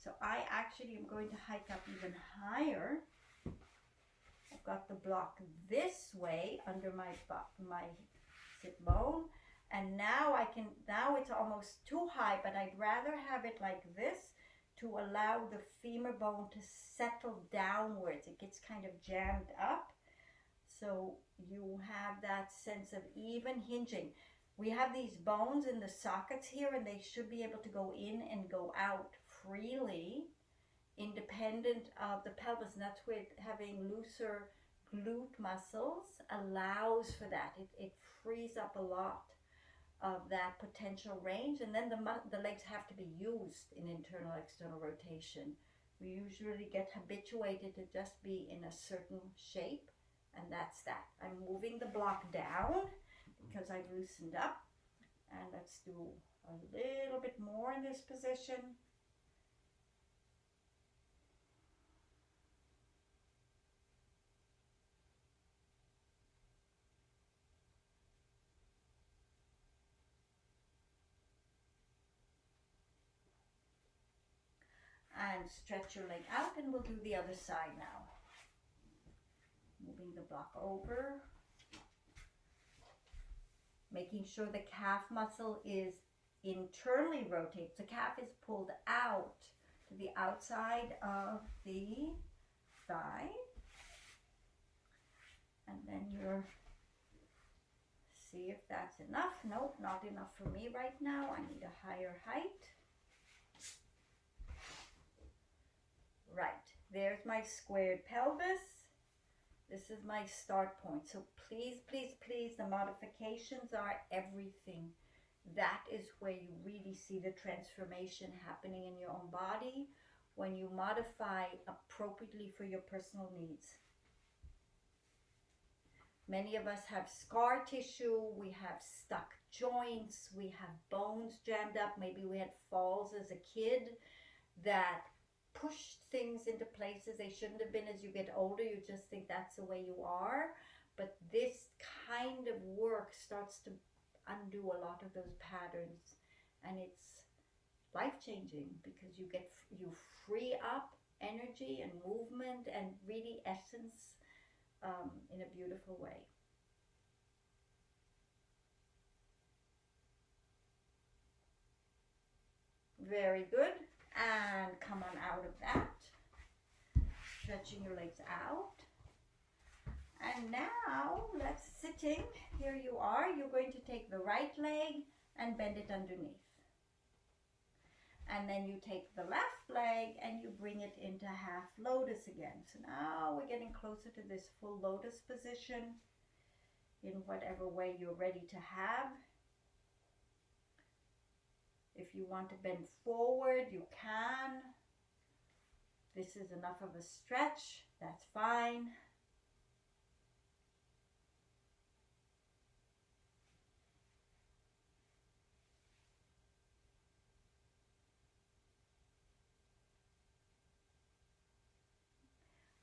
So I actually am going to hike up even higher. I've got the block this way under my sit bone, and now it's almost too high, but I'd rather have it like this to allow the femur bone to settle downwards. It gets kind of jammed up, so you have that sense of even hinging. We have these bones in the sockets here, and they should be able to go in and go out freely, independent of the pelvis. And that's where having looser glute muscles allows for that. It frees up a lot of that potential range, and then the legs have to be used in internal external rotation. We usually get habituated to just be in a certain shape, and that's that. I'm moving the block down because I've loosened up, and let's do a little bit more in this position. And stretch your leg out, and we'll do the other side now. Moving the block over. Making sure the calf muscle is internally rotated. The calf is pulled out to the outside of the thigh. And then you're, see if that's enough. Nope, not enough for me right now. I need a higher height. Right, there's my squared pelvis. This is my start point. So please, please, please, the modifications are everything. That is where you really see the transformation happening in your own body when you modify appropriately for your personal needs. Many of us have scar tissue, we have stuck joints, we have bones jammed up. Maybe we had falls as a kid that pushed things into places they shouldn't have been. As you get older, you just think that's the way you are. But this kind of work starts to undo a lot of those patterns, and it's life-changing because you free up energy and movement and really essence in a beautiful way. Very good. And come on out of that. Stretching your legs out. And now let's sitting. Here you are. You're going to take the right leg and bend it underneath. And then you take the left leg and you bring it into half lotus again. So now we're getting closer to this full lotus position in whatever way you're ready to have. If you want to bend forward, you can. This is enough of a stretch, that's fine.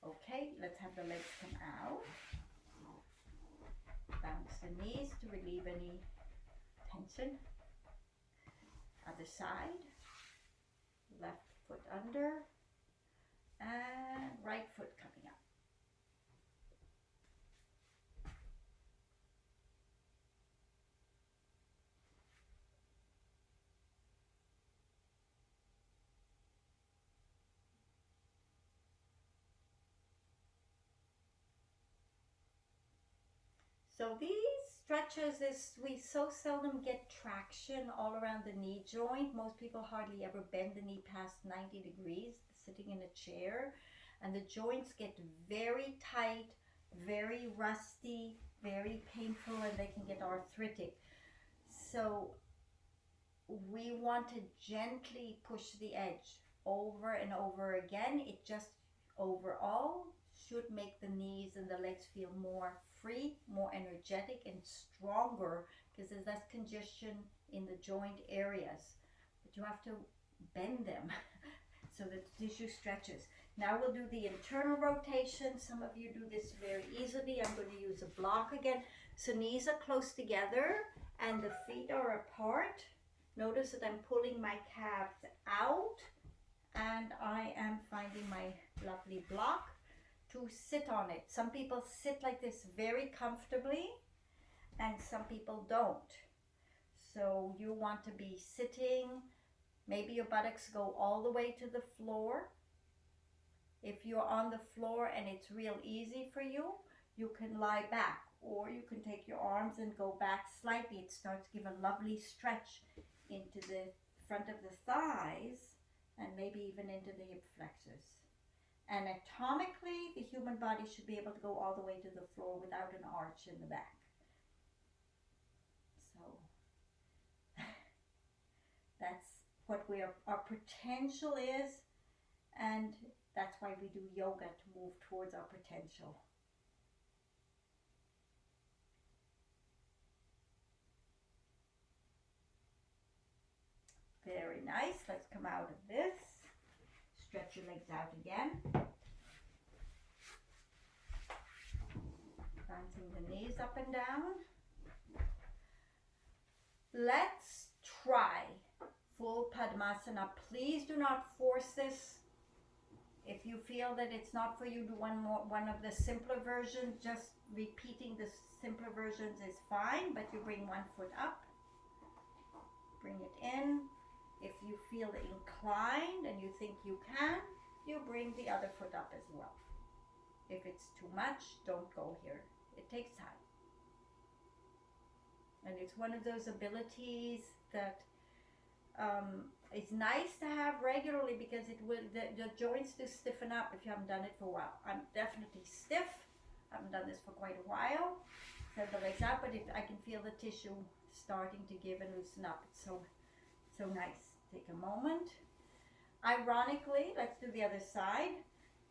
Okay, let's have the legs come out. Bounce the knees to relieve any tension. Other side. Left foot under. And right foot coming up. So these stretches, we so seldom get traction all around the knee joint. Most people hardly ever bend the knee past 90 degrees sitting in a chair. And the joints get very tight, very rusty, very painful, and they can get arthritic. So we want to gently push the edge over and over again. It just overall should make the knees and the legs feel more free, more energetic and stronger, because there's less congestion in the joint areas. But you have to bend them so that the tissue stretches. Now we'll do the internal rotation. Some of you do this very easily. I'm going to use a block again. So knees are close together and the feet are apart. Notice that I'm pulling my calves out and I am finding my lovely block to sit on it. Some people sit like this very comfortably and some people don't. So you want to be sitting, maybe your buttocks go all the way to the floor. If you're on the floor and it's real easy for you, you can lie back, or you can take your arms and go back slightly. It starts to give a lovely stretch into the front of the thighs and maybe even into the hip flexors. Anatomically, the human body should be able to go all the way to the floor without an arch in the back. So that's what our potential is, and that's why we do yoga, to move towards our potential. Very nice. Let's come out of this. Stretch your legs out again. Bouncing the knees up and down. Let's try full Padmasana. Please do not force this. If you feel that it's not for you, do one of the simpler versions. Just repeating the simpler versions is fine, but you bring one foot up, bring it in. If you feel inclined and you think you can, you bring the other foot up as well. If it's too much, don't go here. It takes time. And it's one of those abilities that it's nice to have regularly, because it will, the joints do stiffen up if you haven't done it for a while. I'm definitely stiff. I haven't done this for quite a while. Send the legs out, but if I can feel the tissue starting to give and loosen up. It's so nice. Take a moment. Ironically, let's do the other side.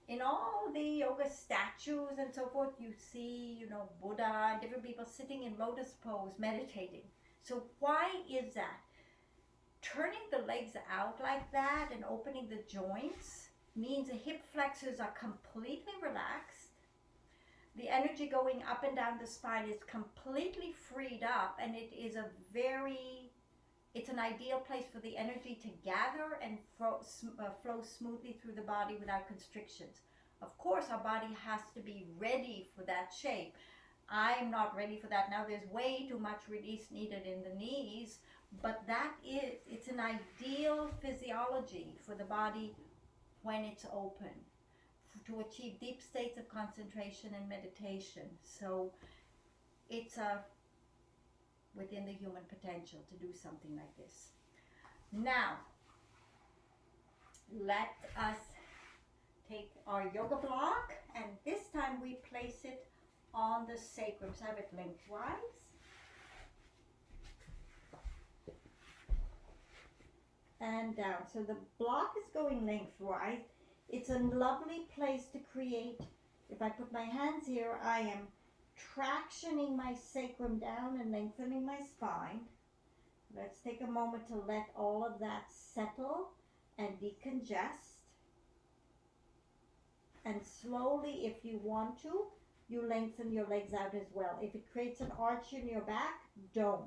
In all the yoga statues and so forth, you see, you know, Buddha and different people sitting in lotus pose meditating. So why is that? Turning the legs out like that and opening the joints means the hip flexors are completely relaxed. The energy going up and down the spine is completely freed up, and it's an ideal place for the energy to gather and flow smoothly through the body without constrictions. Of course, our body has to be ready for that shape. I'm not ready for that now. There's way too much release needed in the knees, but it's an ideal physiology for the body when it's open, to achieve deep states of concentration and meditation. So it's within the human potential to do something like this. Now, let us take our yoga block, and this time we place it on the sacrum. So I have it lengthwise. And down. So the block is going lengthwise. It's a lovely place to create. If I put my hands here, I am tractioning my sacrum down and lengthening my spine. Let's take a moment to let all of that settle and decongest. And slowly, if you want to, you lengthen your legs out as well. If it creates an arch in your back, don't.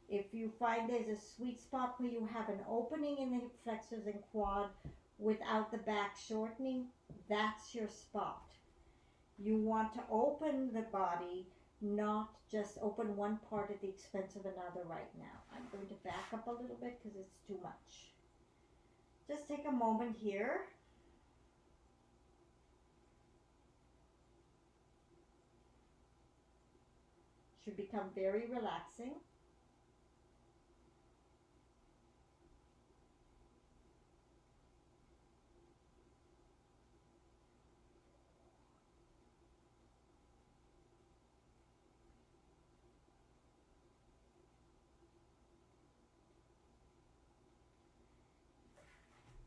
If you find there's a sweet spot where you have an opening in the hip flexors and quad without the back shortening, that's your spot. You want to open the body, not just open one part at the expense of another right now. I'm going to back up a little bit because it's too much. Just take a moment here. Should become very relaxing.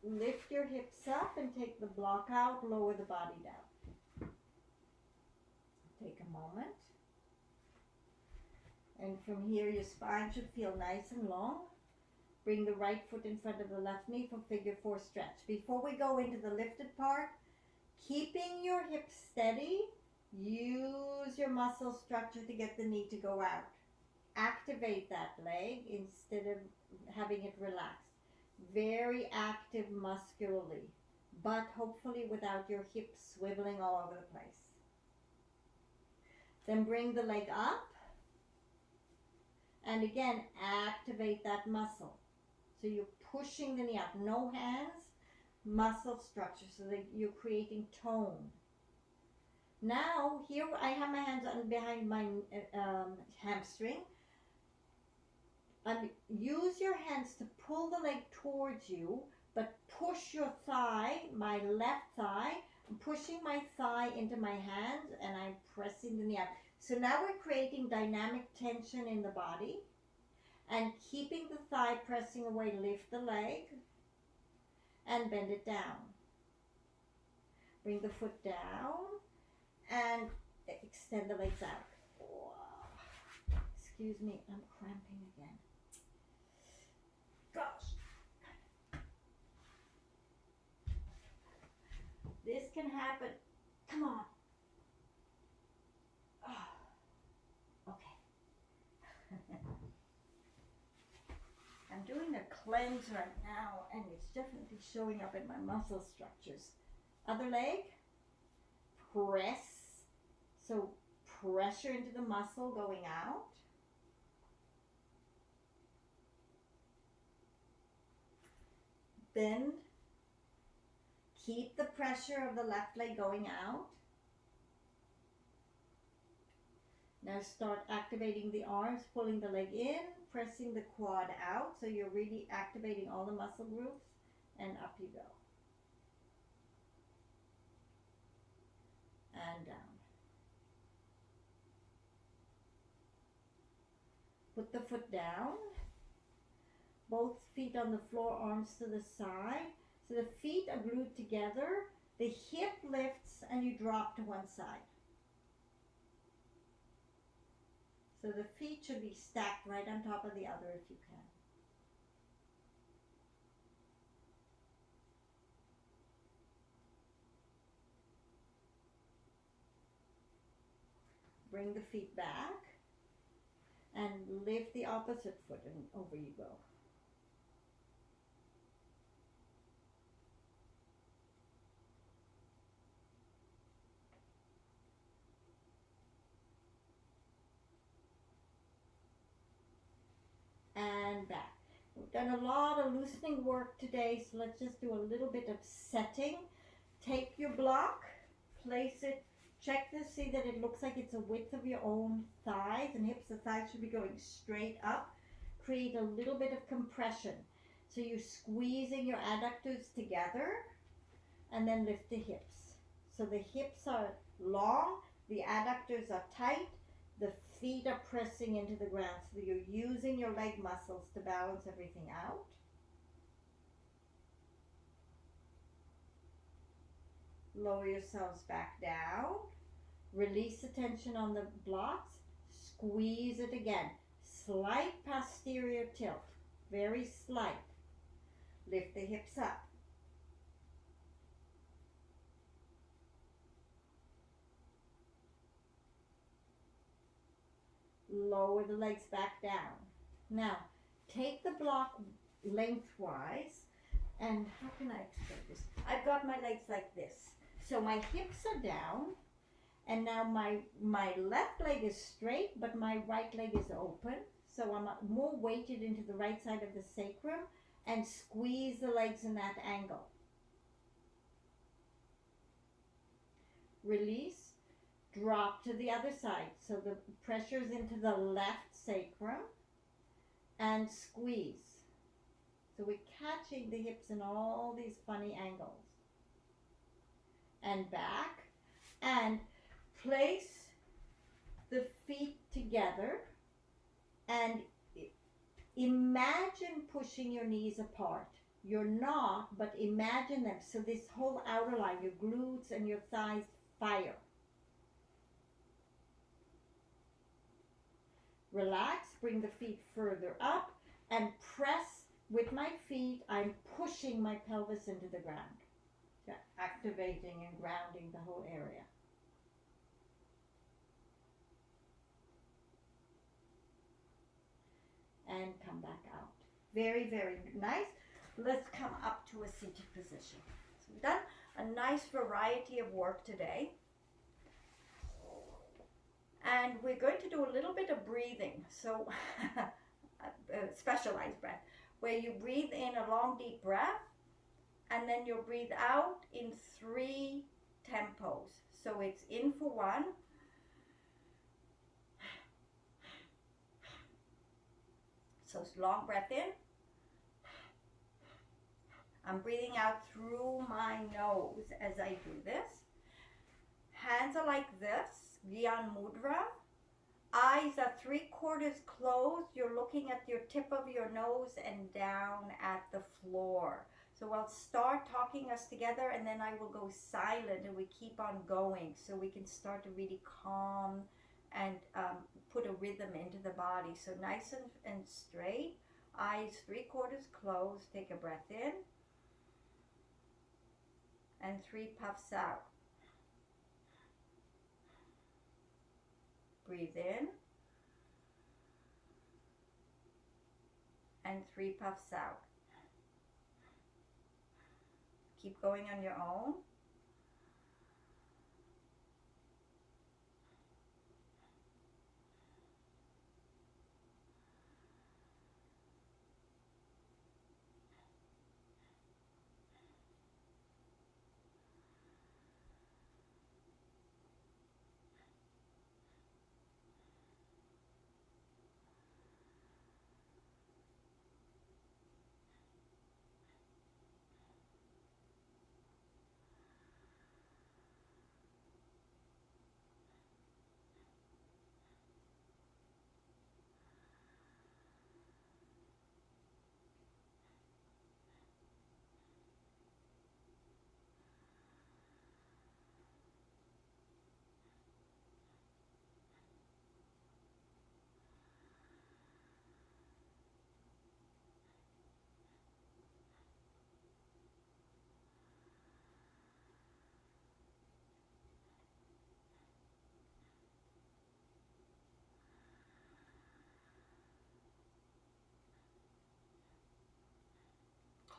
Lift your hips up and take the block out, lower the body down. Take a moment. And from here, your spine should feel nice and long. Bring the right foot in front of the left knee for figure 4 stretch. Before we go into the lifted part, keeping your hips steady, use your muscle structure to get the knee to go out. Activate that leg instead of having it relaxed. Very active muscularly, but hopefully without your hips swiveling all over the place. Then bring the leg up, and again activate that muscle. So you're pushing the knee up, no hands, muscle structure, so that you're creating tone. Now here I have my hands on behind my hamstring. And use your hands to pull the leg towards you, but push your thigh, my left thigh. I'm pushing my thigh into my hands, and I'm pressing the knee up. So now we're creating dynamic tension in the body, and keeping the thigh pressing away, lift the leg and bend it down. Bring the foot down and extend the legs out. Wow. Excuse me, I'm cramping again. Gosh. This can happen. Come on. Oh. Okay. I'm doing a cleanse right now, and it's definitely showing up in my muscle structures. Other leg, press, so pressure into the muscle going out. Bend, keep the pressure of the left leg going out. Now start activating the arms, pulling the leg in, pressing the quad out, so you're really activating all the muscle groups, and up you go. And down. Put the foot down, both feet on the floor, arms to the side. So the feet are glued together, the hip lifts, and you drop to one side. So the feet should be stacked right on top of the other if you can. Bring the feet back and lift the opposite foot and over you go. And back. We've done a lot of loosening work today, so let's just do a little bit of setting. Take your block, place it, check this, see that it looks like it's a width of your own thighs and hips. The thighs should be going straight up. Create a little bit of compression. So you're squeezing your adductors together and then lift the hips. So the hips are long, the adductors are tight, the feet are pressing into the ground, so you're using your leg muscles to balance everything out. Lower yourselves back down. Release the tension on the blocks. Squeeze it again. Slight posterior tilt. Very slight. Lift the hips up. Lower the legs back down. Now, take the block lengthwise, and how can I explain this? I've got my legs like this. So my hips are down, and now my left leg is straight, but my right leg is open. So I'm more weighted into the right side of the sacrum, and squeeze the legs in that angle. Release. Drop to the other side, so the pressure is into the left sacrum, and squeeze. So we're catching the hips in all these funny angles. And back, and place the feet together, and imagine pushing your knees apart. You're not, but imagine them. So this whole outer line, your glutes and your thighs fire. Relax, bring the feet further up, and press with my feet. I'm pushing my pelvis into the ground, activating and grounding the whole area. And come back out. Very, very nice. Let's come up to a seated position. So we've done a nice variety of work today. And we're going to do a little bit of breathing. So, specialized breath, where you breathe in a long, deep breath, and then you'll breathe out in 3 tempos. So it's in for 1. So it's long breath in. I'm breathing out through my nose as I do this. Hands are like this. Gyan Mudra. Eyes are 3/4 closed. You're looking at your tip of your nose and down at the floor. So I'll start talking us together, and then I will go silent, and we keep on going so we can start to really calm and put a rhythm into the body. So nice and straight. Eyes 3/4 closed. Take a breath in. And 3 puffs out. Breathe in, and 3 puffs out. Keep going on your own.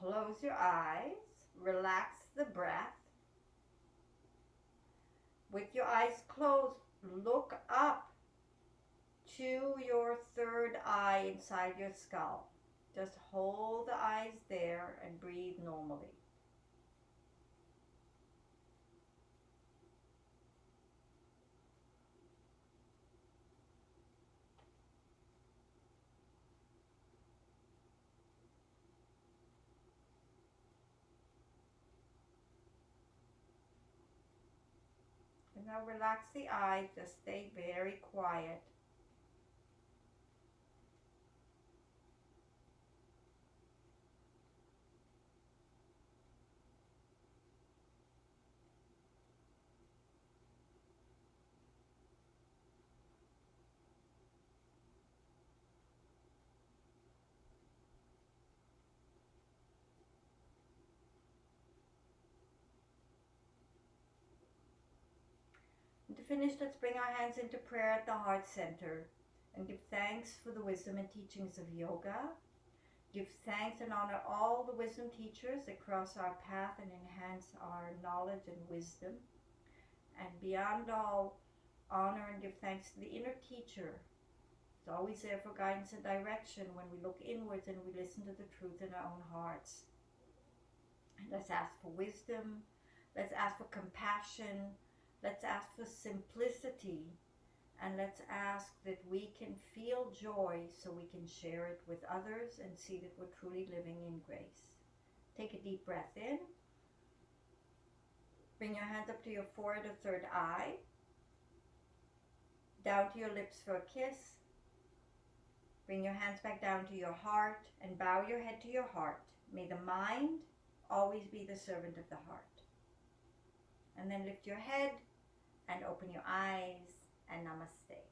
close your eyes, relax the breath. With your eyes closed, look up to your third eye inside your skull. Just hold the eyes there and breathe normally. And now relax the eyes, just stay very quiet. And to finish, let's bring our hands into prayer at the heart center and give thanks for the wisdom and teachings of yoga. Give thanks and honor all the wisdom teachers that cross our path and enhance our knowledge and wisdom. And beyond all, honor and give thanks to the inner teacher. It's always there for guidance and direction when we look inwards and we listen to the truth in our own hearts. And let's ask for wisdom. Let's ask for compassion. Let's ask for simplicity. And let's ask that we can feel joy so we can share it with others and see that we're truly living in grace. Take a deep breath in. Bring your hands up to your forehead or third eye. Down to your lips for a kiss. Bring your hands back down to your heart and bow your head to your heart. May the mind always be the servant of the heart. And then lift your head and open your eyes and namaste.